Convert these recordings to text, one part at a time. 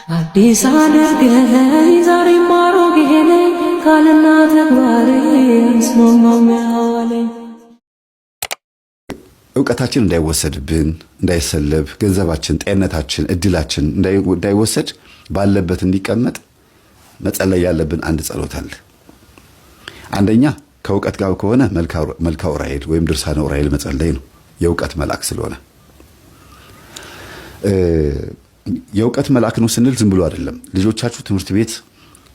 አዲስ አድርገኝ ዛሬ ማሮጌ ነኝ ካልና ተግባሬ ስማማው ያለኝ እውቀታችን እንዳይወሰድብን እንዳይሰለብ ገንዘባችን ጤንነታችን እድላችን እንዳይወሰድ ባለበት እንዲቀመጥ መጸለይ ያለብን አንድ ጸሎት አለ። አንደኛ ከእውቀት ጋር ከሆነ መልካው ዑራኤል ወይም ድርሳነ ዑራኤል መጸለይ ነው። የእውቀት መልአክ ስለሆነ የእውቀት መልአክ ነው ስንል ዝም ብሎ አይደለም። ልጆቻችሁ ትምህርት ቤት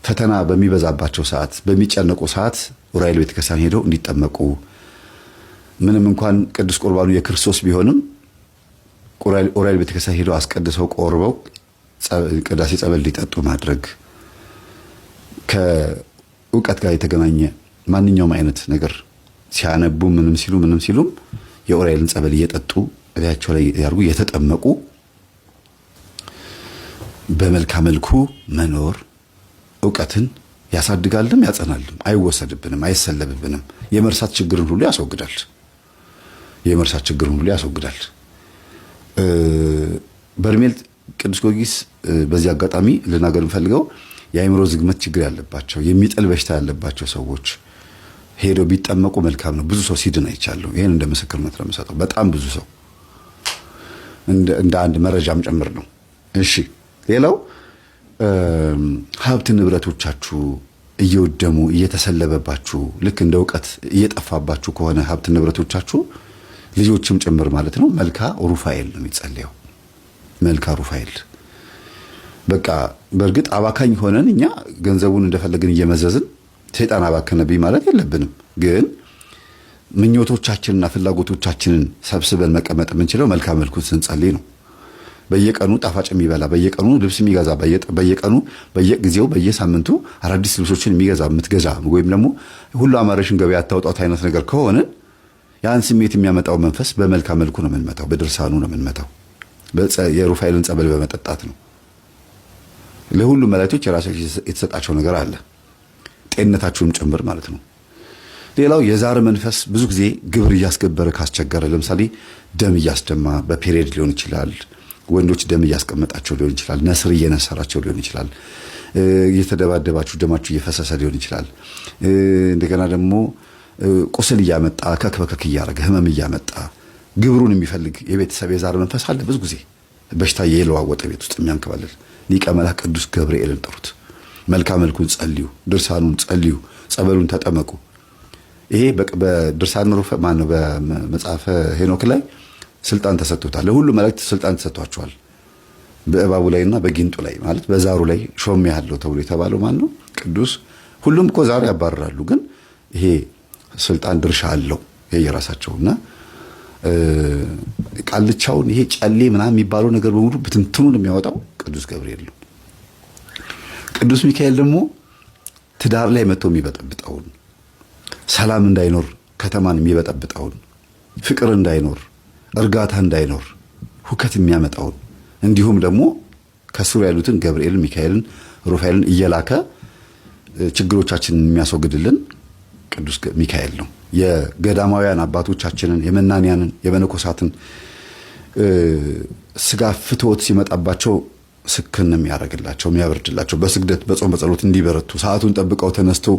ፈተና በሚበዛባቸው ሰዓት በሚጨነቁ ሰዓት ዑራኤል ቤተክርስቲያን ሄደው እንዲጠመቁ ምንም እንኳን ቅዱስ ቁርባኑ የክርስቶስ ቢሆንም ዑራኤል ቤተክርስቲያን ሄደው አስቀድሰው ቆርበው ቅዳሴ ጸበል ሊጠጡ ማድረግ ከእውቀት ጋር የተገናኘ ማንኛውም አይነት ነገር ሲያነቡ ምንም ሲሉም የዑራኤልን ጸበል እየጠጡ እላያቸው ላይ ያርጉ የተጠመቁ በመልካም መልኩ መኖር እውቀትን ያሳድጋልም ያጸናልም፣ አይወሰድብንም፣ አይሰለብብንም። የመርሳት ችግርን ሁሉ ያስወግዳል። በርሜል ቅዱስ ጊዮርጊስ በዚህ አጋጣሚ ልናገር ፈልገው የአእምሮ ዝግመት ችግር ያለባቸው የሚጥል በሽታ ያለባቸው ሰዎች ሄደው ቢጠመቁ መልካም ነው። ብዙ ሰው ሲድን አይቻለሁ። ይሄን እንደ ምስክርነት ነው የምሰጠው። በጣም ብዙ ሰው እንደ አንድ መረጃም ጭምር ነው። እሺ ሌላው ሀብት ንብረቶቻችሁ እየወደሙ እየተሰለበባችሁ ልክ እንደ ዕውቀት እየጠፋባችሁ ከሆነ ሀብት ንብረቶቻችሁ ልጆችም ጭምር ማለት ነው መልካ ሩፋኤል ነው የሚጸልየው። መልካ ሩፋኤል በቃ በእርግጥ አባካኝ ሆነን እኛ ገንዘቡን እንደፈለግን እየመዘዝን ሰይጣን አባከነብኝ ማለት የለብንም። ግን ምኞቶቻችንና ፍላጎቶቻችንን ሰብስበን መቀመጥ የምንችለው መልካም መልኩን ስንጸልይ ነው። በየቀኑ ጣፋጭ የሚበላ በየቀኑ ልብስ የሚገዛ በየቀኑ በየጊዜው በየሳምንቱ አዳዲስ ልብሶችን የምትገዛ ወይም ደግሞ ሁሉ አማረሽን ገበያ አታውጣት አይነት ነገር ከሆነ ያን ስሜት የሚያመጣው መንፈስ በመልካም መልኩ ነው የምንመታው፣ በድርሳኑ ነው የምንመታው፣ የሩፋኤልን ጸበል በመጠጣት ነው። ለሁሉ መላእክቶች የራሳቸው የተሰጣቸው ነገር አለ፣ ጤንነታችሁም ጭምር ማለት ነው። ሌላው የዛር መንፈስ ብዙ ጊዜ ግብር እያስገበረ ካስቸገረ፣ ለምሳሌ ደም እያስደማ በፔሪየድ ሊሆን ይችላል። ወንዶች ደም እያስቀመጣቸው ሊሆን ይችላል። ነስር እየነሰራቸው ሊሆን ይችላል። እየተደባደባችሁ ደማችሁ እየፈሰሰ ሊሆን ይችላል። እንደገና ደግሞ ቁስል እያመጣ ከክበከክ እያደረገ ህመም እያመጣ ግብሩን የሚፈልግ የቤተሰብ የዛር መንፈስ አለ። ብዙ ጊዜ በሽታ የለዋወጠ ቤት ውስጥ የሚያንከባልል ሊቀ መላእክት ቅዱስ ገብርኤልን ጥሩት። መልካም መልኩን ጸልዩ፣ ድርሳኑን ጸልዩ፣ ጸበሉን ተጠመቁ። ይሄ በድርሳን ማነው በመጽሐፈ ሄኖክ ላይ ስልጣን ተሰጥቶታል። ለሁሉ መላእክት ስልጣን ተሰጥቷቸዋል። በእባቡ ላይና በጊንጡ ላይ ማለት በዛሩ ላይ ሾም ያለው ተብሎ የተባለው ማን ነው? ቅዱስ። ሁሉም እኮ ዛሩ ያባረራሉ፣ ግን ይሄ ስልጣን ድርሻ አለው የየራሳቸውና ቃልቻውን ይሄ ጨሌ ምናምን የሚባለው ነገር በሙሉ ብትንትኑን የሚያወጣው ቅዱስ ገብርኤል ነው። ቅዱስ ሚካኤል ደግሞ ትዳር ላይ መጥቶ የሚበጠብጠውን፣ ሰላም እንዳይኖር ከተማን የሚበጠብጠውን፣ ፍቅር እንዳይኖር እርጋታ እንዳይኖር ሁከት የሚያመጣውን እንዲሁም ደግሞ ከስሩ ያሉትን ገብርኤልን ሚካኤልን ሩፋኤልን እየላከ ችግሮቻችንን የሚያስወግድልን ቅዱስ ሚካኤል ነው። የገዳማውያን አባቶቻችንን የመናንያንን የመነኮሳትን ስጋ ፍትወት ሲመጣባቸው ስክን የሚያደርግላቸው የሚያበርድላቸው በስግደት በጾም በጸሎት እንዲበረቱ ሰዓቱን ጠብቀው ተነስተው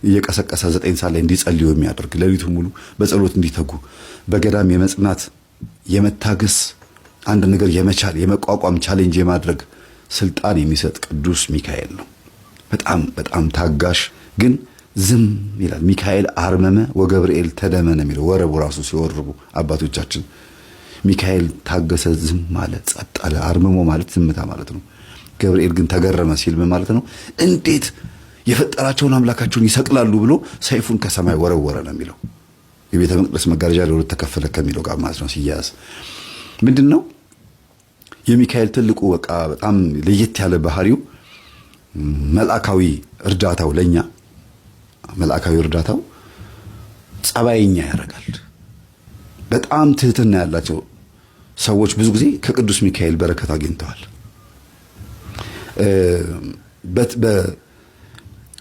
እየቀሰቀሰ 9 ሰዓት ላይ እንዲጸልዩ የሚያደርግ ሌሊቱን ሙሉ በጸሎት እንዲተጉ በገዳም የመጽናት የመታገስ አንድ ነገር የመቻል የመቋቋም ቻሌንጅ የማድረግ ስልጣን የሚሰጥ ቅዱስ ሚካኤል ነው። በጣም በጣም ታጋሽ ግን ዝም ይላል። ሚካኤል አርመመ ወገብርኤል ተደመነ የሚለው ወረቡ ራሱ ሲወርቡ አባቶቻችን ሚካኤል ታገሰ፣ ዝም ማለት ጸጥ አለ። አርምሞ ማለት ዝምታ ማለት ነው። ገብርኤል ግን ተገረመ ሲል ምን ማለት ነው? እንዴት የፈጠራቸውን አምላካቸውን ይሰቅላሉ ብሎ ሰይፉን ከሰማይ ወረወረ ነው የሚለው። የቤተ መቅደስ መጋረጃ ለሁለት ተከፈለ ከሚለው ጋር ማለት ነው ሲያያዝ ምንድነው የሚካኤል ትልቁ በቃ በጣም ለየት ያለ ባህሪው መልአካዊ እርዳታው ለኛ መልአካዊ እርዳታው ጸባይኛ ያደርጋል። በጣም ትህትና ያላቸው ሰዎች ብዙ ጊዜ ከቅዱስ ሚካኤል በረከት አግኝተዋል።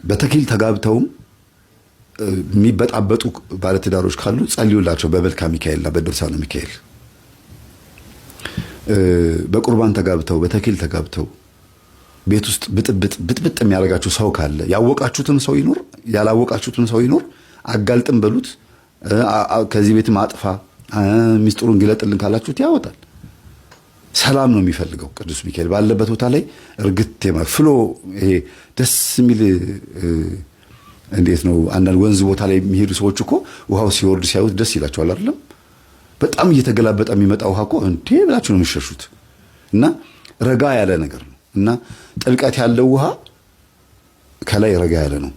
በተክሊል ተጋብተውም የሚበጣበጡ ባለትዳሮች ካሉ ጸልዩላቸው በመልክአ ሚካኤልና በድርሳነ ሚካኤል። በቁርባን ተጋብተው በተክሊል ተጋብተው ቤት ውስጥ ብጥብጥ የሚያደርጋችሁ ሰው ካለ ያወቃችሁትም ሰው ይኖር ያላወቃችሁትም ሰው ይኖር አጋልጥም በሉት። ከዚህ ቤትም አጥፋ ሚስጥሩን ግለጥልን ካላችሁት ያወጣል። ሰላም ነው የሚፈልገው ቅዱስ ሚካኤል ባለበት ቦታ ላይ እርግጥ ፍሎ ይሄ ደስ የሚል እንዴት ነው አንዳንድ ወንዝ ቦታ ላይ የሚሄዱ ሰዎች እኮ ውሃው ሲወርድ ሲያዩት ደስ ይላቸዋል አይደለም? በጣም እየተገላበጠ የሚመጣ ውሃ እኮ እንዴ ብላችሁ ነው የሚሸሹት። እና ረጋ ያለ ነገር ነው እና ጥልቀት ያለው ውሃ ከላይ ረጋ ያለ ነው።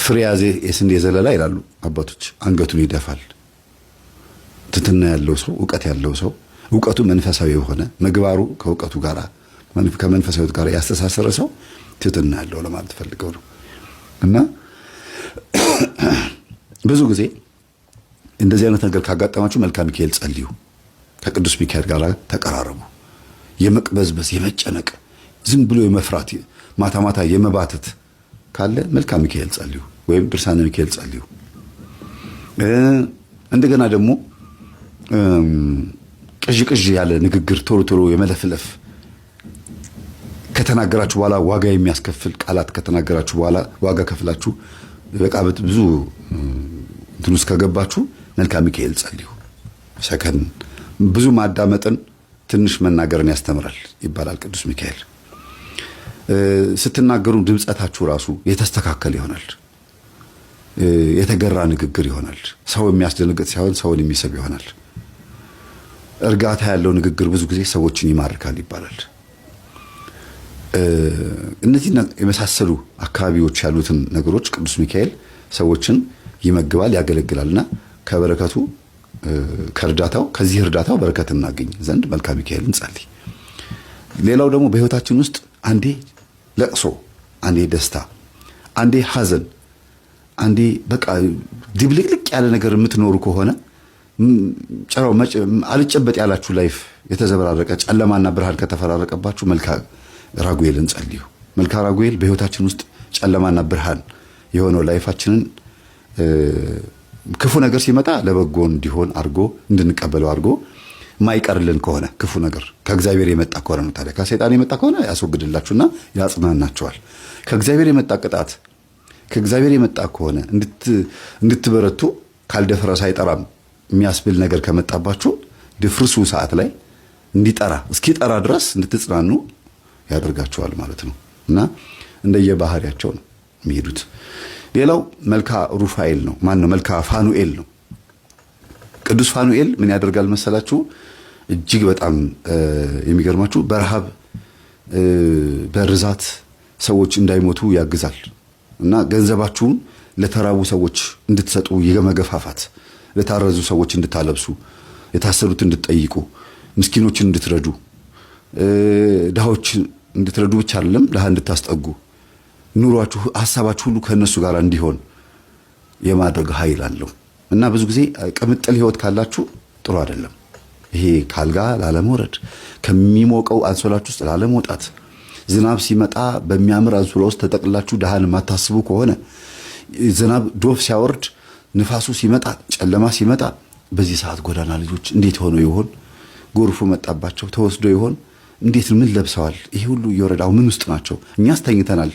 ፍሬ ያዘ የስንዴ ዘለላ ይላሉ አባቶች፣ አንገቱን ይደፋል። ትትና ያለው ሰው ዕውቀት ያለው ሰው ዕውቀቱ መንፈሳዊ የሆነ ምግባሩ ከዕውቀቱ ጋር ከመንፈሳዊት ጋር ያስተሳሰረ ሰው ትትና ያለው ለማለት ፈልገው ነው። እና ብዙ ጊዜ እንደዚህ አይነት ነገር ካጋጠማችሁ መልክአ ሚካኤል ጸልዩ፣ ከቅዱስ ሚካኤል ጋር ተቀራረቡ። የመቅበዝበዝ የመጨነቅ ዝም ብሎ የመፍራት ማታ ማታ የመባተት ካለ መልክአ ሚካኤል ጸልዩ ወይም ድርሳነ ሚካኤል ጸልዩ። እንደገና ደግሞ ቅዥ ያለ ንግግር ቶሎ ቶሎ የመለፍለፍ ከተናገራችሁ በኋላ ዋጋ የሚያስከፍል ቃላት ከተናገራችሁ በኋላ ዋጋ ከፍላችሁ በቃ ብዙ እንትን ውስጥ ከገባችሁ መልክአ ሚካኤል ጸልዩ። ሰከን ብዙ ማዳመጥን ትንሽ መናገርን ያስተምራል ይባላል ቅዱስ ሚካኤል። ስትናገሩ ድምጸታችሁ ራሱ የተስተካከለ ይሆናል። የተገራ ንግግር ይሆናል። ሰው የሚያስደነግጥ ሳይሆን ሰውን የሚስብ ይሆናል። እርጋታ ያለው ንግግር ብዙ ጊዜ ሰዎችን ይማርካል ይባላል። እነዚህ የመሳሰሉ አካባቢዎች ያሉትን ነገሮች ቅዱስ ሚካኤል ሰዎችን ይመግባል፣ ያገለግላልና ከበረከቱ ከእርዳታው ከዚህ እርዳታው በረከት እናገኝ ዘንድ መልክአ ሚካኤል እንጸልይ። ሌላው ደግሞ በህይወታችን ውስጥ አንዴ ለቅሶ፣ አንዴ ደስታ፣ አንዴ ሐዘን፣ አንዴ በቃ ድብልቅልቅ ያለ ነገር የምትኖሩ ከሆነ ጨራው አልጨበጥ ያላችሁ ላይፍ የተዘበራረቀ ጨለማና ብርሃን ከተፈራረቀባችሁ መልክአ ራጉኤልን ጸልዩ። መልክአ ራጉኤል በህይወታችን ውስጥ ጨለማና ብርሃን የሆነው ላይፋችንን ክፉ ነገር ሲመጣ ለበጎ እንዲሆን አድርጎ እንድንቀበለው አድርጎ ማይቀርልን ከሆነ ክፉ ነገር ከእግዚአብሔር የመጣ ከሆነ ነው። ታዲያ ከሰይጣን የመጣ ከሆነ ያስወግድላችሁና ያጽናናችኋል። ከእግዚአብሔር የመጣ ቅጣት ከእግዚአብሔር የመጣ ከሆነ እንድትበረቱ ካልደፈረሰ አይጠራም የሚያስብል ነገር ከመጣባችሁ ድፍርሱ ሰዓት ላይ እንዲጠራ እስኪጠራ ድረስ እንድትጽናኑ ያደርጋችኋል ማለት ነው። እና እንደየባህሪያቸው ነው የሚሄዱት። ሌላው መልክአ ሩፋኤል ነው። ማን ነው? መልክአ ፋኑኤል ነው። ቅዱስ ፋኑኤል ምን ያደርጋል መሰላችሁ? እጅግ በጣም የሚገርማችሁ በረሃብ በርዛት ሰዎች እንዳይሞቱ ያግዛል እና ገንዘባችሁን ለተራቡ ሰዎች እንድትሰጡ የመገፋፋት፣ ለታረዙ ሰዎች እንድታለብሱ፣ የታሰሩት እንድትጠይቁ፣ ምስኪኖችን እንድትረዱ፣ ድሃዎችን እንድትረዱ ብቻ አይደለም ድሃ እንድታስጠጉ፣ ኑሯችሁ ሐሳባችሁ ሁሉ ከነሱ ጋር እንዲሆን የማድረግ ኃይል አለው እና ብዙ ጊዜ ቅምጥል ህይወት ካላችሁ ጥሩ አይደለም። ይሄ ካልጋ ላለመውረድ፣ ከሚሞቀው አንሶላችሁ ውስጥ ላለመውጣት፣ ዝናብ ሲመጣ በሚያምር አንሶላ ውስጥ ተጠቅላችሁ ድሃን የማታስቡ ከሆነ ዝናብ ዶፍ ሲያወርድ፣ ንፋሱ ሲመጣ፣ ጨለማ ሲመጣ በዚህ ሰዓት ጎዳና ልጆች እንዴት ሆኖ ይሆን? ጎርፉ መጣባቸው ተወስዶ ይሆን? እንዴት ምን ለብሰዋል? ይሄ ሁሉ እየወረዳው ምን ውስጥ ናቸው? እኛስ ተኝተናል።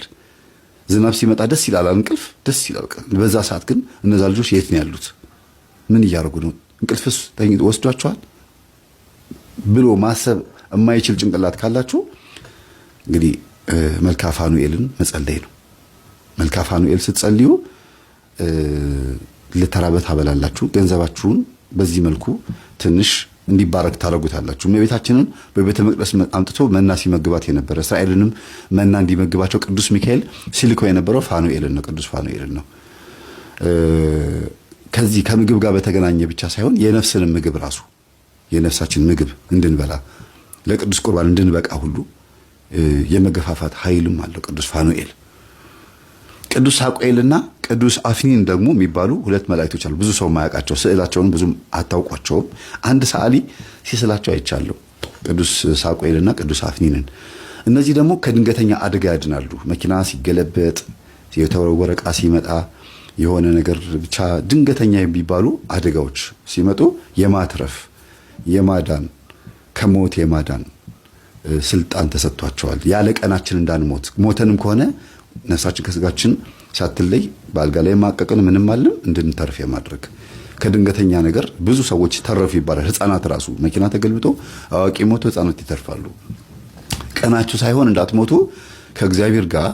ዝናብ ሲመጣ ደስ ይላል፣ እንቅልፍ ደስ ይላል። በዛ ሰዓት ግን እነዛ ልጆች የት ነው ያሉት? ምን እያደረጉ ነው? እንቅልፍስ ወስዷቸዋል ብሎ ማሰብ የማይችል ጭንቅላት ካላችሁ እንግዲህ መልክአ ፋኑኤልን መጸለይ ነው። መልክአ ፋኑኤል ስትጸልዩ ለተራበ ታበላላችሁ። ገንዘባችሁን በዚህ መልኩ ትንሽ እንዲባረክ ታደርጉታላችሁ። እመቤታችንን በቤተ መቅደስ አምጥቶ መና ሲመግባት የነበረ እስራኤልንም መና እንዲመግባቸው ቅዱስ ሚካኤል ሲልከው የነበረው ፋኑኤልን ነው፣ ቅዱስ ፋኑኤልን ነው። ከዚህ ከምግብ ጋር በተገናኘ ብቻ ሳይሆን የነፍስንም ምግብ ራሱ የነፍሳችን ምግብ እንድንበላ ለቅዱስ ቁርባን እንድንበቃ ሁሉ የመገፋፋት ኃይልም አለው ቅዱስ ፋኑኤል። ቅዱስ ሳቁኤልና ቅዱስ አፍኒን ደግሞ የሚባሉ ሁለት መላእክቶች አሉ። ብዙ ሰው ማያውቃቸው፣ ስዕላቸውን ብዙም አታውቋቸውም። አንድ ሰዓሊ ሲስላቸው አይቻለሁ፣ ቅዱስ ሳቁኤልና ቅዱስ አፍኒንን። እነዚህ ደግሞ ከድንገተኛ አደጋ ያድናሉ። መኪና ሲገለበጥ፣ የተወረወረ ዕቃ ሲመጣ፣ የሆነ ነገር ብቻ ድንገተኛ የሚባሉ አደጋዎች ሲመጡ የማትረፍ የማዳን ከሞት የማዳን ስልጣን ተሰጥቷቸዋል። ያለ ቀናችን እንዳንሞት ሞተንም ከሆነ ነፍሳችን ከስጋችን ሳትለይ በአልጋ ላይ ማቀቅን ምንም አለም እንድንተርፍ የማድረግ ከድንገተኛ ነገር ብዙ ሰዎች ተረፉ ይባላል። ህፃናት ራሱ መኪና ተገልብጦ አዋቂ ሞቶ ህፃናት ይተርፋሉ። ቀናችሁ ሳይሆን እንዳትሞቱ ከእግዚአብሔር ጋር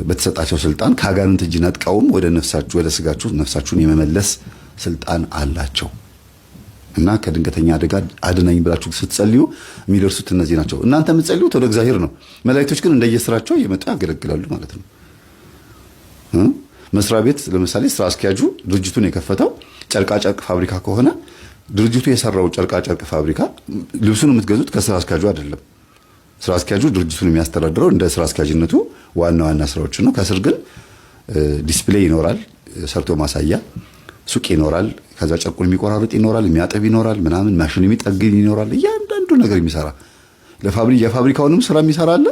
በተሰጣቸው ስልጣን ከአጋንንት እጅ ነጥቀውም ወደ ነፍሳችሁ ወደ ስጋችሁ ነፍሳችሁን የመመለስ ስልጣን አላቸው እና ከድንገተኛ አደጋ አድነኝ ብላችሁ ስትጸልዩ የሚደርሱት እነዚህ ናቸው። እናንተ የምትጸልዩት ወደ እግዚአብሔር ነው። መላእክቶች ግን እንደየስራቸው እየመጡ ያገለግላሉ ማለት ነው። መስሪያ ቤት ለምሳሌ ስራ አስኪያጁ ድርጅቱን የከፈተው ጨርቃጨርቅ ፋብሪካ ከሆነ ድርጅቱ የሰራው ጨርቃጨርቅ ፋብሪካ ልብሱን የምትገዙት ከስራ አስኪያጁ አይደለም። ስራ አስኪያጁ ድርጅቱን የሚያስተዳድረው እንደ ስራ አስኪያጅነቱ ዋና ዋና ስራዎችን ነው። ከስር ግን ዲስፕሌይ ይኖራል፣ ሰርቶ ማሳያ ሱቅ ይኖራል፣ ከዛ ጨርቁን የሚቆራርጥ ይኖራል፣ የሚያጠብ ይኖራል፣ ምናምን ማሽን የሚጠግን ይኖራል። እያንዳንዱ ነገር የሚሰራ የፋብሪካውንም ስራ የሚሰራ አለ።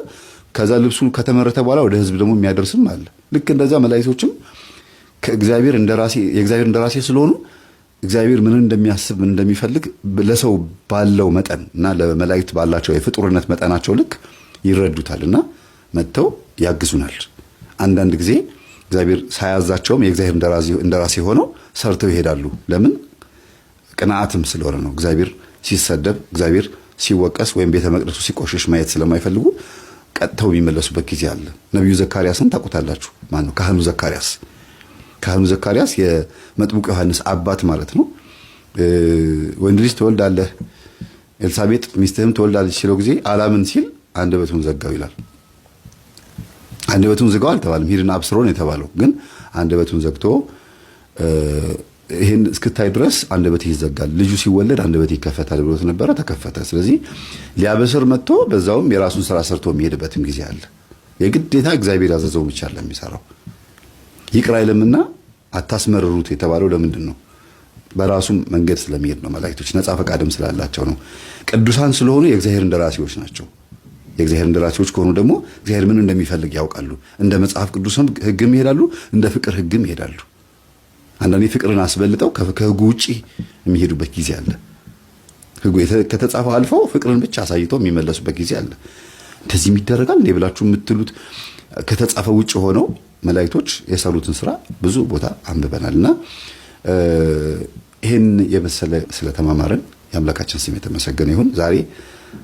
ከዛ ልብሱ ከተመረተ በኋላ ወደ ህዝብ ደግሞ የሚያደርስም አለ። ልክ እንደዛ መላእክቶችም ከእግዚአብሔር እንደራሴ የእግዚአብሔር እንደራሴ ስለሆኑ እግዚአብሔር ምን እንደሚያስብ ምን እንደሚፈልግ ለሰው ባለው መጠን እና ለመላእክት ባላቸው የፍጡርነት መጠናቸው ልክ ይረዱታልና መጥተው ያግዙናል። አንዳንድ ጊዜ እግዚአብሔር ሳያዛቸውም የእግዚአብሔር እንደራሴ ሆነው ሰርተው ይሄዳሉ። ለምን? ቅንዓትም ስለሆነ ነው። እግዚአብሔር ሲሰደብ፣ እግዚአብሔር ሲወቀስ ወይም ቤተ መቅደሱ ሲቆሽሽ ማየት ስለማይፈልጉ ቀጥተው የሚመለሱበት ጊዜ አለ። ነብዩ ዘካርያስን ታውቁታላችሁ። ማን ነው? ካህኑ ዘካርያስ። ካህኑ ዘካርያስ የመጥምቁ ዮሐንስ አባት ማለት ነው። ወንድ ልጅ ትወልዳለህ፣ ኤልሳቤጥ ሚስትህም ትወልዳለች ሲለው ጊዜ አላምን ሲል አንደበቱን ዘጋው ይላል። አንደበቱን ዘጋው አልተባለም፣ ሂድና አብስሮን የተባለው ግን አንደበቱን ዘግቶ ይሄን እስክታይ ድረስ አንደበት ይዘጋል፣ ልጁ ሲወለድ አንደበት ይከፈታል ብሎት ነበረ። ተከፈተ። ስለዚህ ሊያበስር መጥቶ በዛውም የራሱን ስራ ሰርቶ የሚሄድበትም ጊዜ አለ። የግዴታ እግዚአብሔር ያዘዘው ብቻ አለ የሚሰራው። ይቅር አይልምና አታስመርሩት የተባለው ለምንድን ነው? በራሱም መንገድ ስለሚሄድ ነው። መላእክቶች ነፃ ፈቃድም ስላላቸው ነው። ቅዱሳን ስለሆኑ የእግዚአብሔር እንደራሴዎች ናቸው። የእግዚአብሔር እንደራሴዎች ከሆኑ ደግሞ እግዚአብሔር ምን እንደሚፈልግ ያውቃሉ። እንደ መጽሐፍ ቅዱስም ሕግም ይሄዳሉ፣ እንደ ፍቅር ሕግም ይሄዳሉ። አንዳንዴ ፍቅርን አስበልጠው ከሕጉ ውጪ የሚሄዱበት ጊዜ አለ። ሕጉ ከተጻፈው አልፈው ፍቅርን ብቻ አሳይተው የሚመለሱበት ጊዜ አለ። እንደዚህ ይደረጋል እንዴ ብላችሁ የምትሉት ከተጻፈው ውጪ ሆነው መላእክቶች የሰሩትን ስራ ብዙ ቦታ አንብበናልና ይሄን የመሰለ ስለተማማረን የአምላካችን ስም የተመሰገነ ይሁን። ዛሬ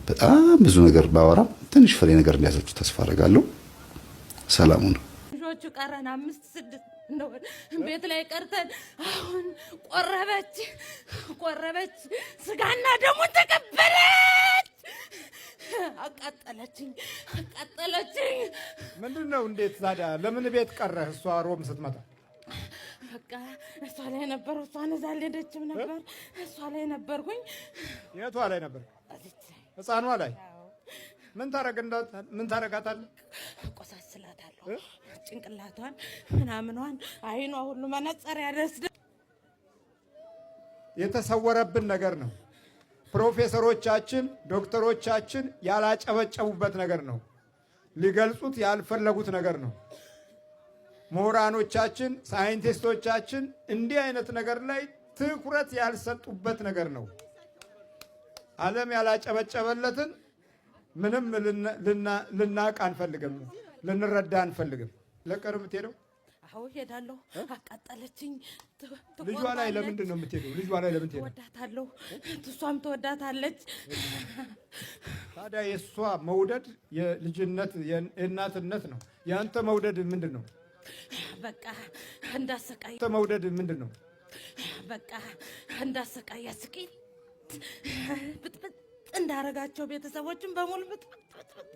በጣም ብዙ ነገር ባወራም ትንሽ ፍሬ ነገር እንዲያዛችሁ ተስፋ አደርጋለሁ። ሰላሙን ልጆቹ ቀረን 5-6 እንደው ቤት ላይ ቀርተን አሁን ቆረበች ስጋና ደሙን ተቀበለች። አቃጠለችኝ። ምንድነው? እንዴት ታዲያ? ለምን ቤት ቀረህ? እሷ ሮም ስትመጣ በቃ እሷ ላይ ነበር። እሷን እዛ አልሄደችም ነበር። እሷ ላይ ነበርኩኝ። የቷ ላይ ነበር? ህፃኗ ላይ ምን ታረጋታለህ? ቆሳስላታለሁ። ጭንቅላቷን ምናምኗን አይኗ ሁሉ መነጽር ያደርስ። የተሰወረብን ነገር ነው። ፕሮፌሰሮቻችን ዶክተሮቻችን ያላጨበጨቡበት ነገር ነው። ሊገልጹት ያልፈለጉት ነገር ነው። ምሁራኖቻችን ሳይንቲስቶቻችን እንዲህ አይነት ነገር ላይ ትኩረት ያልሰጡበት ነገር ነው። ዓለም ያላጨበጨበለትን ምንም ልናቅ አንፈልግም፣ ልንረዳ አንፈልግም። ለቀር የምትሄደው? አዎ ሄዳለሁ። አቃጠለችኝ። ልጇ ላይ ለምንድን ነው የምትሄደው? ልጇ ላይ ለምን ትሄዳለህ? ወዳታለሁ፣ እሷም ትወዳታለች። ታዲያ የእሷ መውደድ የልጅነት የእናትነት ነው። የአንተ መውደድ ምንድን ነው? በቃ እንዳሰቃይ መውደድ ምንድን ነው? በቃ እንዳሰቃይ ያስቂኝ ብጥብጥ እንዳረጋቸው ቤተሰቦችን በሙሉ ብጥብጥ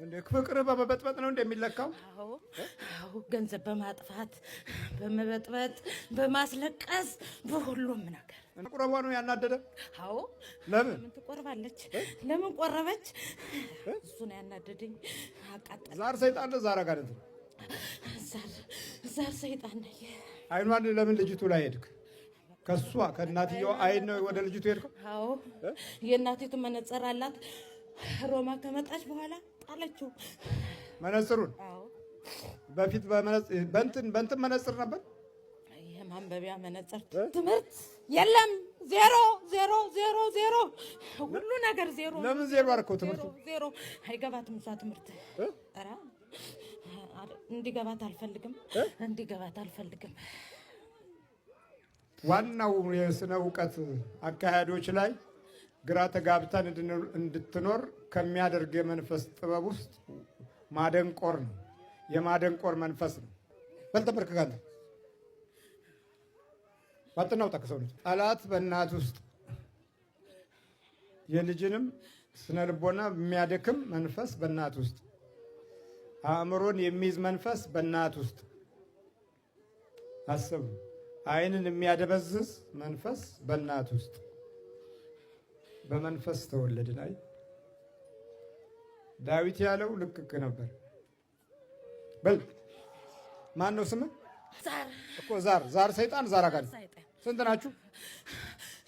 እንደ ፍቅር በመበጥበጥ ነው እንደሚለካው። አዎ ገንዘብ በማጥፋት በመበጥበጥ በማስለቀስ በሁሉም ነገር ቁረቧ ነው ያናደደ። አዎ ለምን ትቆርባለች? ለምን ቆረበች? እሱ ነው ያናደደኝ። አቃጠለ። ዛር ሰይጣን ዛር አጋንንት ነው። ዛር ሰይጣን ነው። አይኗን ለምን ልጅቱ ላይ ሄድክ? ከሷ ከእናትየው አይን ነው ወደ ልጅቱ ሄድከው? አዎ የእናቲቱ መነጽር አላት። ሮማ ከመጣች በኋላ ጣለችው መነጽሩን። አዎ በፊት በእንትን መነጽር ነበር። የማንበቢያ መነጽር። ትምህርት የለም ዜሮ ዜሮ ዜሮ ዜሮ ሁሉ ነገር ዜሮ። ለምን ዜሮ አደረከው? ትምህርቱ ዜሮ አይገባትም። እሷ ትምህርት ኧረ እንዲገባት አልፈልግም፣ እንዲገባት አልፈልግም። ዋናው የስነ እውቀት አካሄዶች ላይ ግራ ተጋብተን እንድትኖር ከሚያደርግ የመንፈስ ጥበብ ውስጥ ማደንቆር ነው። የማደንቆር መንፈስ ነው። በል ተመርከካለ ባጥናው ጠቅሰው ጠላት በእናት ውስጥ የልጅንም ስነ ልቦና የሚያደክም መንፈስ በእናት ውስጥ፣ አእምሮን የሚይዝ መንፈስ በእናት ውስጥ አስቡ። ዓይንን የሚያደበዝዝ መንፈስ በእናት ውስጥ። በመንፈስ ተወለድን። አይ ዳዊት ያለው ልክ ነበር። በል ማን ነው ስም እኮ ዛር ሰይጣን ዛር አጋር ስንት ናችሁ?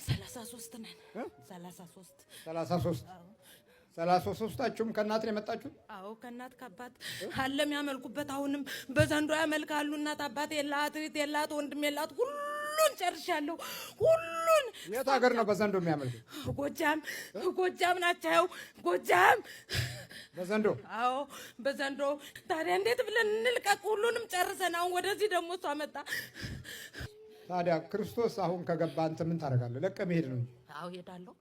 33 ነን። 33 33ታችሁም ከእናት ነው የመጣችሁት? አዎ ከእናት ከአባት አለ የሚያመልኩበት። አሁንም በዘንዶ ያመልካሉ። እናት አባት የላት፣ እህት የላት፣ ወንድም የላት። ሁሉን ጨርሻለሁ። ሁሉን። የት ሀገር ነው በዘንዶ የሚያመልኩት? ጎጃም ናቸው። ጎጃም በዘንዶ? አዎ በዘንዶ። ታዲያ እንዴት ብለን እንልቀቅ? ሁሉንም ጨርሰን አሁን ወደዚህ ደግሞ እሷ መጣ። ታዲያ ክርስቶስ አሁን ከገባ አንተ ምን ታደርጋለህ? ለቀህ መሄድ ነው እንጂ። አዎ ሄዳለሁ።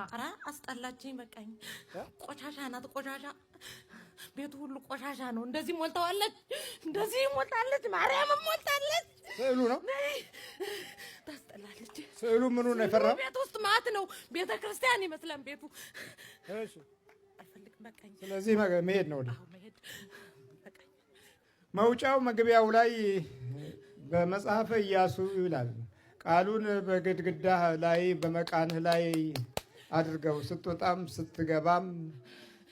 ኧረ አስጠላችኝ፣ በቃኝ። ቆሻሻ ናት፣ ቆሻሻ። ቤቱ ሁሉ ቆሻሻ ነው። እንደዚህ ሞልታዋለች፣ እንደዚህ ሞልታለች፣ ማርያምም ሞልታለች። ስዕሉ ነው ታስጠላለች። ስዕሉ ምኑ ነው የፈራው? ቤት ውስጥ ማት ነው። ቤተ ክርስቲያን ይመስላል ቤቱ። እሺ አልፈልግም፣ በቃኝ። ስለዚህ መሄድ ነው። አዎ መሄድ በቃኝ። መውጫው መግቢያው ላይ በመጽሐፈ ኢያሱ ይላል፣ ቃሉን በግድግዳ ላይ በመቃንህ ላይ አድርገው፣ ስትወጣም ስትገባም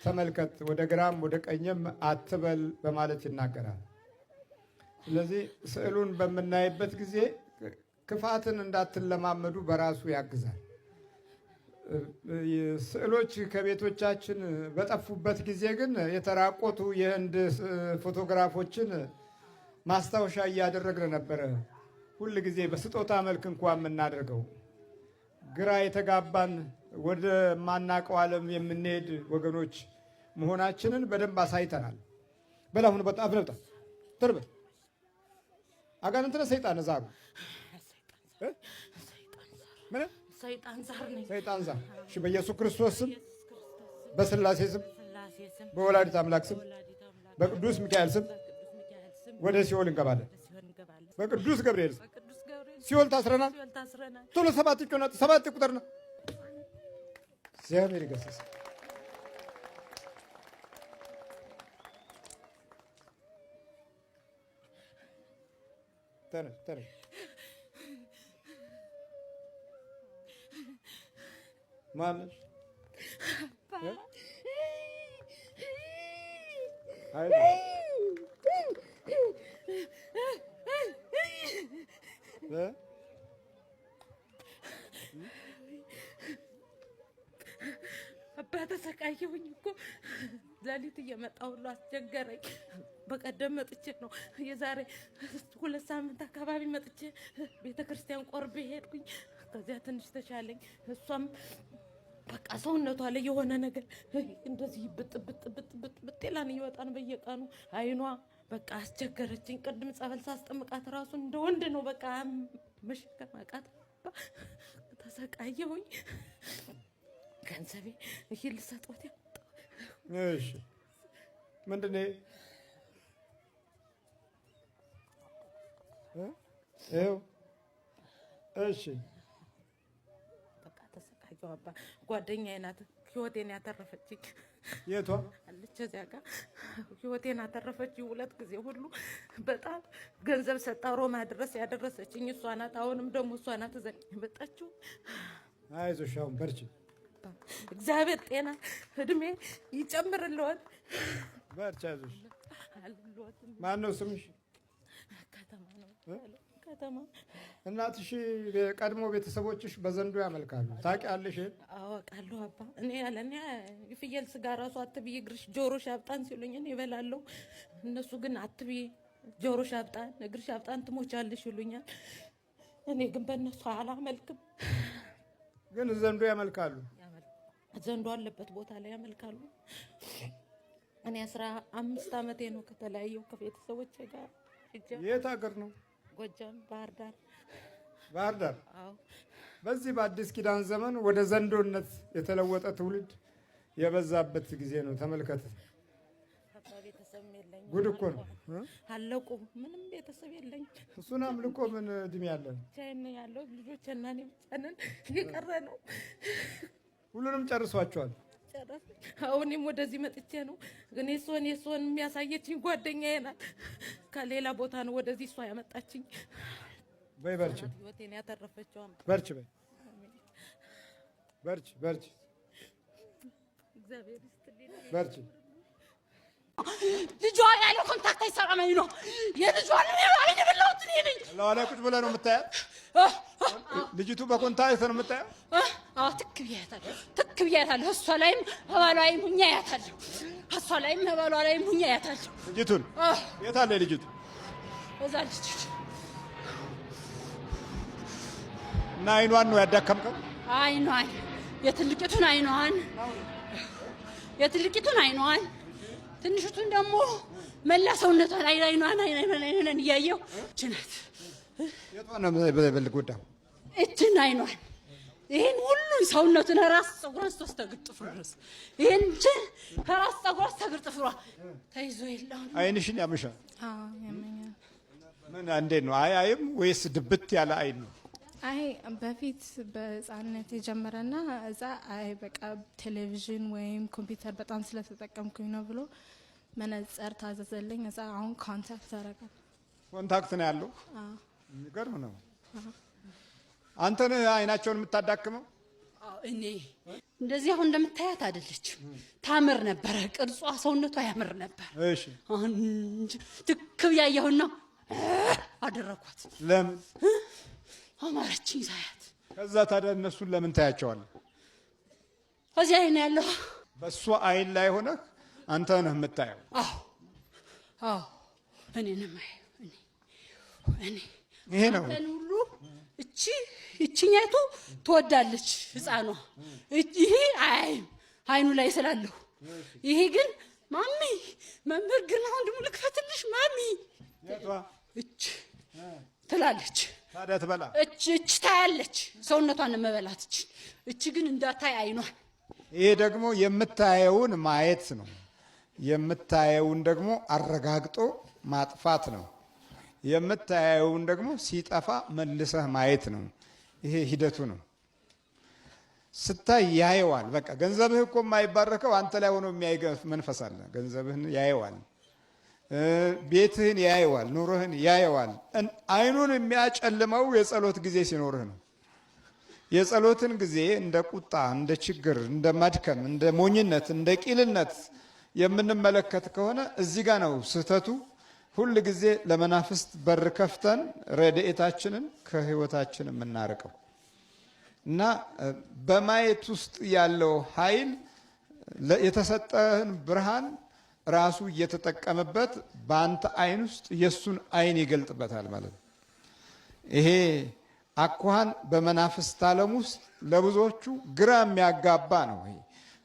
ተመልከት፣ ወደ ግራም ወደ ቀኝም አትበል በማለት ይናገራል። ስለዚህ ስዕሉን በምናይበት ጊዜ ክፋትን እንዳትለማመዱ በራሱ ያግዛል። ስዕሎች ከቤቶቻችን በጠፉበት ጊዜ ግን የተራቆቱ የህንድ ፎቶግራፎችን ማስታወሻ እያደረግን ነበረ ሁል ጊዜ በስጦታ መልክ እንኳን የምናደርገው። ግራ የተጋባን ወደ ማናቀው ዓለም የምንሄድ ወገኖች መሆናችንን በደንብ አሳይተናል። በላሁን በጣም አብለጣ ተርበ አጋንንት ሰይጣን ዛሩ ሰይጣን ዛር ነኝ። ሰይጣን ዛር። እሺ በኢየሱስ ክርስቶስ ስም፣ በስላሴ ስም፣ በወላዲት አምላክ ስም፣ በቅዱስ ሚካኤል ስም ወደ ሲኦል እንገባለን። በቅዱስ ገብርኤል ሲኦል ታስረናል። ቶሎ 7 ቁጥር 7 ቁጥር ነው። እግዚአብሔር ይገሰጽ። ተነስ ማነሽ? አባ ተሰቃየሁኝ እኮ ሌሊት እየመጣሁ ሁሉ አስቸገረኝ። በቀደም መጥቼ ነው የዛሬ 2 ሳምንት አካባቢ መጥቼ ቤተ ክርስቲያን ቆርቤ ሄድኩኝ። ከዚያ ትንሽ ተሻለኝ። እሷም በቃ ሰውነቷ ላይ የሆነ ነገር እንደዚህ ብጥ ይላን እየወጣን በየቀኑ አይኗ በቃ አስቸገረችኝ። ቅድም ጸበል ሳስጠምቃት ራሱ እንደ ወንድ ነው በቃ መሸከም አቃት። ተሰቃየሁኝ። ገንዘቤ ይሄ ልሰጥዎት ያመጣው። እሺ ምንድን ነው? እሺ በቃ ተሰቃየሁ አባ። ጓደኛዬ ናት ህይወቴን ያተረፈችኝ። የቷ አለች እዚያ ጋር ህይወቴን አተረፈችኝ። 2 ጊዜ ሁሉ በጣም ገንዘብ ሰጣ ሮማ ድረስ ያደረሰችኝ እሷ ናት። አሁንም ደግሞ እሷ ናት እዘኝ የመጣችው። አይዞሽ አሁን በርቺ። እግዚአብሔር ጤና እድሜ ይጨምርልዎት። በርቺ አይዞሽ። ማን ነው ስምሽ? ከተማ ነው ከተማ። እናትሽ ቀድሞ ቤተሰቦችሽ በዘንዶ ያመልካሉ ታውቂያለሽ? አውቃለሁ አባ። እኔ ያለኔ የፍየል ስጋ ራሱ አትብይ እግርሽ ጆሮሽ ያብጣን ሲሉኝ እኔ እበላለሁ። እነሱ ግን አትብይ ጆሮሽ ያብጣን እግርሽ ያብጣን ትሞቻለሽ ይሉኛል። እኔ ግን በእነሱ አላመልክም። ግን ዘንዶ ያመልካሉ። ዘንዶ አለበት ቦታ ላይ ያመልካሉ። እኔ 15 ዓመቴ ነው ከተለያየው ከቤተሰቦቼ ጋር። የት ሀገር ነው? ጎጃም ባህር ዳር። ባህር ዳር። አዎ። በዚህ በአዲስ ኪዳን ዘመን ወደ ዘንዶነት የተለወጠ ትውልድ የበዛበት ጊዜ ነው። ተመልከት። ቤተሰብ የለኝ። ጉድ እኮ ነው። አለቁ። ምንም ቤተሰብ የለኝ። እሱን አምልኮ ምን እድሜ ያለን ቻይና ያለው ልጆችና እኔ ብቻ ነን። የቀረ ነው። ሁሉንም ጨርሷቸዋል። አሁንም ወደዚህ መጥቼ ነው። ግን የሷን የሚያሳየችኝ ጓደኛዬ ናት። ከሌላ ቦታ ነው ወደዚህ እሷ ያመጣችኝ። በይ በርቺ፣ ህይወቴን ያተረፈችው በርቺ፣ በይ በርቺ፣ በርቺ፣ እግዚአብሔር ይስጥልኝ። በርቺ። ልጇ ያለው ኮንታክት አይሰራም ነው የልጇን አይነ በላውት ነኝ ለዋላ ቁጭ ብለህ ነው የምታያት? ልጅቱ በኮንታክት ነው የምታያት? ትክ ብያታለሁ። እሷ ላይም ባሏ ላይም ሁኛ ያታለሁ። እሷ ላይም ባሏ ላይም ሁኛ ያታለሁ። ልጅቱን የት አለ ልጅቱ? እዛ ልጅ እና አይኗን ነው ያዳከምከው? አይኗን የትልቂቱን አይኗን ትንሽቱን ደግሞ መላ ሰውነቷን አይኗን እያየሁ ችናት የቷን ነው በልጎዳው? እችን አይኗን ይሄን ሁሉ ሰውነቱን ራስ ፀጉሯን ተስተግጥፍ ድረስ ይሄን ራስ ፀጉሯን ተስተግጥፍ ተይዞ የለም። አይንሽን ያምሻል? አዎ ያመኛል። ምን እንዴት ነው? አይም ወይስ ድብት ያለ አይን ነው? አይ በፊት በህፃንነት የጀመረና እዛ በቃ ቴሌቪዥን ወይም ኮምፒውተር በጣም ስለተጠቀምኩኝ ነው ብሎ መነጽር ታዘዘልኝ። እዛ አሁን ኮንታክት አደረጋል። ኮንታክት ነው ያለው? አዎ። የሚገርም ነው። አንተ ነህ አይናቸውን የምታዳክመው? እኔ እንደዚህ አሁን እንደምታያት አይደለችም። ታምር ነበረ፣ ቅርጿ ሰውነቷ ያምር ነበር። እሺ። አሁን ትክብ ያየሁና አደረኳት። ለምን አማረችኝ ሳያት። ከዛ ታዲያ እነሱን ለምን ታያቸዋለህ? እዚህ አይን ያለው በእሷ አይን ላይ ሆነህ አንተ ነህ የምታየው? አዎ እኔ ነኝ። እኔ ይሄ ነው ሁሉ እቺኛይቱ ትወዳለች ህፃኗ። ይሄ አይኑ ላይ ስላለሁ፣ ይሄ ግን ማሚ መምህር ግን አሁን ደግሞ ልክፈትልሽ ማሚ እች ትላለች። ታዲያ ትበላ እች ታያለች። ሰውነቷን መበላት እች ግን እንዳታይ አይኗን። ይሄ ደግሞ የምታየውን ማየት ነው። የምታየውን ደግሞ አረጋግጦ ማጥፋት ነው። የምታየውን ደግሞ ሲጠፋ መልሰህ ማየት ነው። ይሄ ሂደቱ ነው። ስታይ ያየዋል። በቃ ገንዘብህ እኮ የማይባረከው አንተ ላይ ሆኖ የሚያይ መንፈስ አለ። ገንዘብህን ያየዋል፣ ቤትህን ያየዋል፣ ኑሮህን ያየዋል። አይኑን የሚያጨልመው የጸሎት ጊዜ ሲኖርህ ነው። የጸሎትን ጊዜ እንደ ቁጣ፣ እንደ ችግር፣ እንደ መድከም፣ እንደ ሞኝነት፣ እንደ ቂልነት የምንመለከት ከሆነ እዚህ ጋር ነው ስህተቱ። ሁል ጊዜ ለመናፍስት በር ከፍተን ረድኤታችንን ከህይወታችን የምናርቀው እና በማየት ውስጥ ያለው ኃይል የተሰጠህን ብርሃን ራሱ እየተጠቀመበት በአንተ አይን ውስጥ የሱን አይን ይገልጥበታል ማለት ነው። ይሄ አኳኋን በመናፍስት ዓለም ውስጥ ለብዙዎቹ ግራ የሚያጋባ ነው። ይሄ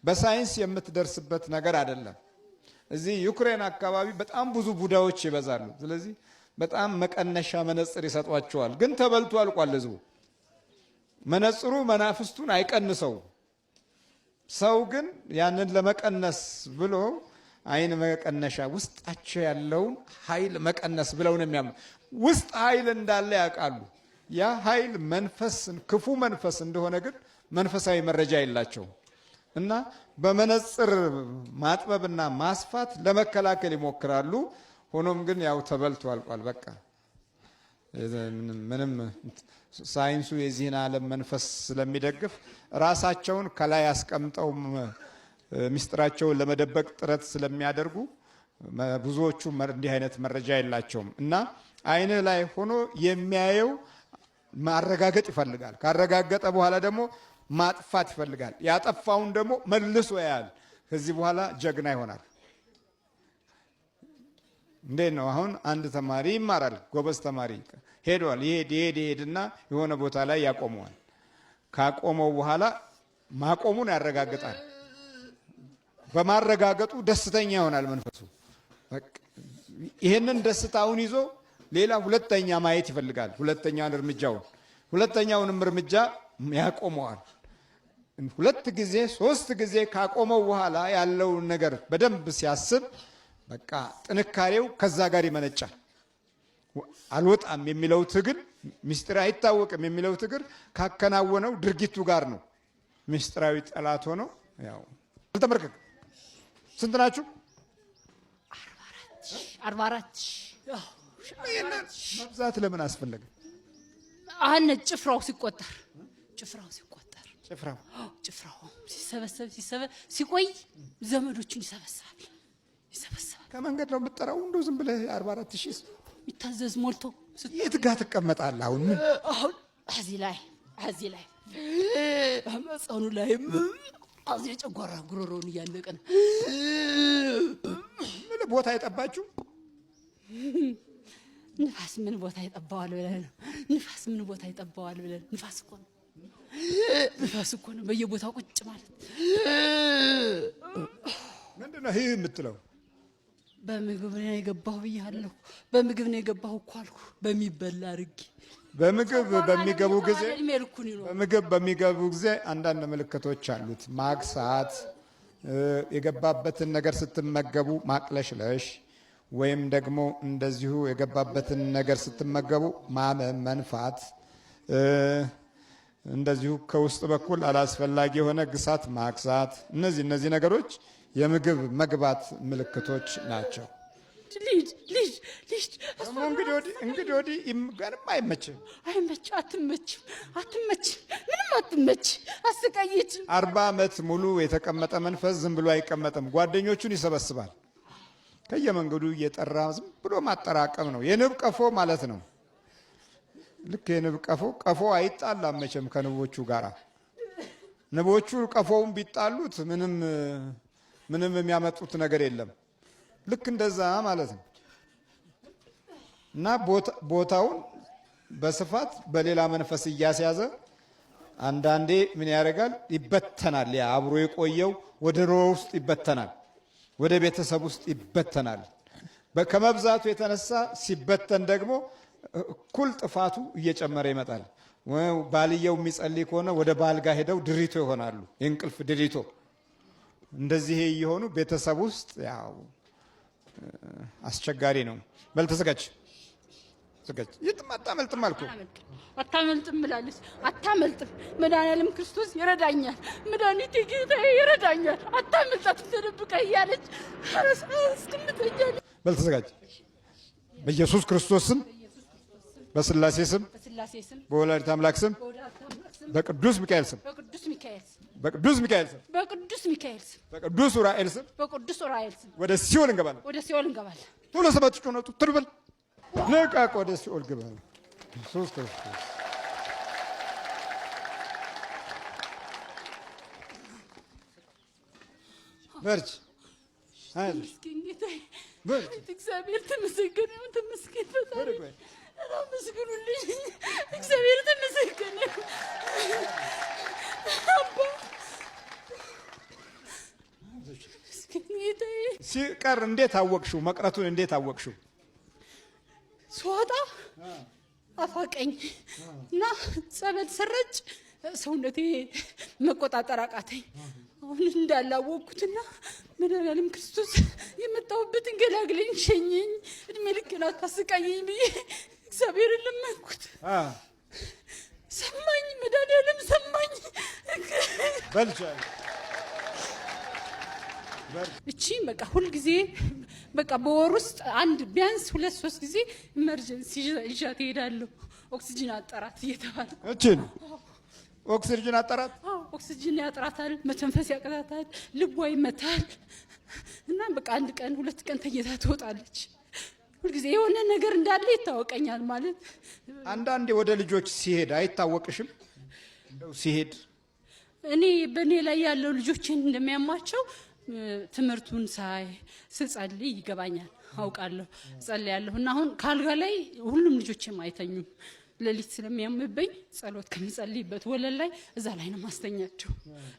በሳይንስ የምትደርስበት ነገር አይደለም። እዚህ ዩክሬን አካባቢ በጣም ብዙ ቡዳዎች ይበዛሉ። ስለዚህ በጣም መቀነሻ መነጽር ይሰጧቸዋል። ግን ተበልቶ አልቋል ህዝቡ። መነጽሩ መናፍስቱን አይቀንሰው። ሰው ግን ያንን ለመቀነስ ብሎ አይን መቀነሻ ውስጣቸው ያለውን ኃይል መቀነስ ብለው ነው የሚያምኑ። ውስጥ ኃይል እንዳለ ያውቃሉ። ያ ኃይል መንፈስን ክፉ መንፈስ እንደሆነ ግን መንፈሳዊ መረጃ የላቸውም እና በመነጽር ማጥበብና ማስፋት ለመከላከል ይሞክራሉ። ሆኖም ግን ያው ተበልቶ አልቋል። በቃ ምንም ሳይንሱ የዚህን ዓለም መንፈስ ስለሚደግፍ ራሳቸውን ከላይ አስቀምጠው ምስጢራቸውን ለመደበቅ ጥረት ስለሚያደርጉ ብዙዎቹ እንዲህ አይነት መረጃ የላቸውም እና አይንህ ላይ ሆኖ የሚያየው ማረጋገጥ ይፈልጋል። ካረጋገጠ በኋላ ደግሞ ማጥፋት ይፈልጋል። ያጠፋውን ደግሞ መልሶ ያያል። ከዚህ በኋላ ጀግና ይሆናል። እንዴት ነው? አሁን አንድ ተማሪ ይማራል፣ ጎበዝ ተማሪ ሄዷል። ይሄድና የሆነ ቦታ ላይ ያቆመዋል። ካቆመው በኋላ ማቆሙን ያረጋግጣል። በማረጋገጡ ደስተኛ ይሆናል መንፈሱ። ይሄንን ደስታውን ይዞ ሌላ ሁለተኛ ማየት ይፈልጋል። ሁለተኛውንም እርምጃ ያቆመዋል። ሁለት ጊዜ ሶስት ጊዜ ካቆመው በኋላ ያለውን ነገር በደንብ ሲያስብ በቃ ጥንካሬው ከዛ ጋር ይመነጫል። አልወጣም የሚለው ትግል ምስጢር አይታወቅም የሚለው ትግል ካከናወነው ድርጊቱ ጋር ነው ምስጢራዊ ጠላት ሆኖ ያው ተመርከክ። ስንት ናችሁ? 44 መብዛት ለምን አስፈለገ? አሁን ጭፍራው ሲቆጠር ጭፍራው ሲሰበሰብ ሲቆይ ዘመዶቹን ይሰበስባል። ከመንገድ ነው የምትጠራው? እንደው ዝም ብለህ 44,000 ይታዘዝ ሞልቶ የት ጋር ትቀመጣለህ? አሁን ምን እዚህ ላይ መጸኑ ላይ አዚ ጨጓራ ጉሮሮን እያለቀ ነው። ምን ቦታ አይጠባችሁ? ንፋስ ምን ቦታ ይጠባዋል ብለህ ነው? ንፋስ ምን ቦታ ይጠባዋል ብለህ? ንፋስ እኮ ነው በየቦታው ቁጭ ማለት። ምንድነው ይሄ የምትለው? በምግብ ነው የገባሁ ብያለሁ። በምግብ ነው የገባሁ እኮ አልኩ። በሚበላ አድርጌ በምግብ በሚገቡ ጊዜ አንዳንድ ምልክቶች አሉት። ማክሳት፣ የገባበትን ነገር ስትመገቡ ማቅለሽለሽ፣ ወይም ደግሞ እንደዚሁ የገባበትን ነገር ስትመገቡ ማመም፣ መንፋት፣ እንደዚሁ ከውስጥ በኩል አላስፈላጊ የሆነ ግሳት ማክሳት፣ እነዚህ ነገሮች የምግብ መግባት ምልክቶች ናቸው። ልጅ እንግዲህ ወዲህ ምንም አይመችም። ምንም አትመች። አስቀይች 40 ዓመት ሙሉ የተቀመጠ መንፈስ ዝም ብሎ አይቀመጥም። ጓደኞቹን ይሰበስባል። ከየመንገዱ እየጠራ ዝም ብሎ ማጠራቀም ነው። የንብ ቀፎ ማለት ነው። ልክ የንብ ቀፎ አይጣላም መቼም ከንቦቹ ጋር። ንቦቹ ቀፎውን ቢጣሉት ምንም የሚያመጡት ነገር የለም። ልክ እንደዛ ማለት ነው። እና ቦታውን በስፋት በሌላ መንፈስ እያስያዘ አንዳንዴ ምን ያደርጋል? ይበተናል። ያ አብሮ የቆየው ወደ ኑሮ ውስጥ ይበተናል፣ ወደ ቤተሰብ ውስጥ ይበተናል። ከመብዛቱ የተነሳ ሲበተን ደግሞ እኩል ጥፋቱ እየጨመረ ይመጣል። ባልየው የሚጸልይ ከሆነ ወደ ባል ጋር ሄደው ድሪቶ ይሆናሉ፣ የእንቅልፍ ድሪቶ። እንደዚህ እየሆኑ ቤተሰብ ውስጥ ያው አስቸጋሪ ነው። በል ተዘጋጅ። የትም አታመልጥም አልኩህ። አታመልጥም ብላለች። አታመልጥም። መድኃኒዓለም ክርስቶስ ይረዳኛል፣ መድኃኒቴ ጌታዬ ይረዳኛል። አታመልጣት ተደብቀ እያለች አስቀምጠኛል። በል ተዘጋጅ። በኢየሱስ ክርስቶስ ስም፣ በስላሴ ስም፣ በወላዲተ አምላክ ስም፣ በቅዱስ ሚካኤል ስም፣ በቅዱስ ሚካኤል ስም፣ በቅዱስ ኡራኤል ስም ወደ ሲኦል እንገባለን። ቶሎ ሰባቱ ጮነቱ ትርበል ልቀቅ። ወደ ሲኦል ግባ። ኢየሱስ ክርስቶስ በርች እግዚአብሔር ተመስገን ይሁን። ተመስገን ፈጣሪ አመስግኑልኝ። እግዚአብሔር ተመስገን ይሁን። አባ ሲቀር እንዴት አወቅሽው? መቅረቱን እንዴት አወቅሽው? ስወጣ አፋቀኝ እና ጸበል ሰረጭ ሰውነቴ መቆጣጠር አቃተኝ። አሁን እንዳላወቅኩትና መድኃኒዓለም ክርስቶስ የመጣሁበትን ገላግለኝ፣ ሸኘኝ፣ እድሜ ልኬን አታስቃየኝ ብዬ እግዚአብሔርን ለመንኩት። ሰማኝ፣ መድኃኒዓለም ሰማኝ። እቺ በቃ ሁልጊዜ በቃ በወር ውስጥ አንድ ቢያንስ 2-3 ጊዜ ኢመርጀንሲ ይዣት እሄዳለሁ። ኦክሲጅን አጠራት እየተባለ እቺ ነው ኦክሲጅን አጠራት። ኦክሲጅን ያጥራታል፣ መተንፈስ ያቅታታል፣ ልቧ ይመታል። እና በቃ 1 ቀን 2 ቀን ተኝታ ትወጣለች። ሁልጊዜ የሆነ ነገር እንዳለ ይታወቀኛል። ማለት አንዳንዴ ወደ ልጆች ሲሄድ አይታወቅሽም? እንደው ሲሄድ በእኔ ላይ ያለው ልጆችን እንደሚያማቸው ትምህርቱን ስጸልይ ይገባኛል፣ አውቃለሁ፣ ጸልያለሁ። እና አሁን ካልጋ ላይ ሁሉም ልጆችም አይተኙም። ሌሊት ስለሚያምብኝ ጸሎት ከመጸልይበት ወለል ላይ እዛ ላይ ነው ማስተኛቸው።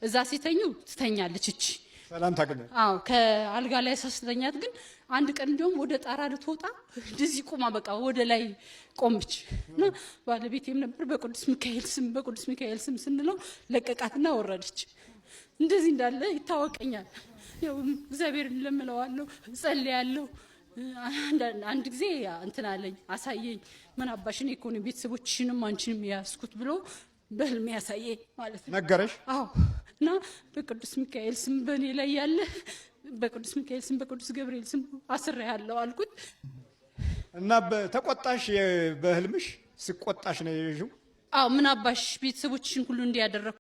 እዛ ሲተኙ ትተኛለች እቺ ሰላም ታገኘ። አዎ ከአልጋ ላይ ሳስተኛት ግን አንድ ቀን እንደውም ወደ ጣራ ልትወጣ እንደዚህ ቁማ በቃ ወደ ላይ ቆመች እና ባለቤቴም ነበር በቅዱስ ሚካኤል ስም ስንለው ለቀቃትና ወረደች። እንደዚህ እንዳለ ይታወቀኛል። ያው እግዚአብሔርን ለምለዋለሁ፣ ጸልያለሁ። አንድ ጊዜ እንትን አለኝ አሳየኝ። ምን አባሽ እኔ እኮ ነው ቤተሰቦችሽንም አንቺንም ያስኩት ብሎ በህልም ያሳየኝ ማለት ነው። ነገረሽ? አዎ እና በቅዱስ ሚካኤል ስም በእኔ ላይ ያለ በቅዱስ ሚካኤል ስም በቅዱስ ገብርኤል ስም አስራ ያለው አልኩት እና ተቆጣሽ? በህልምሽ ስቆጣሽ ነው የሽው? አዎ ምን አባሽ ቤተሰቦችሽን ሁሉ እንዲያደረኩ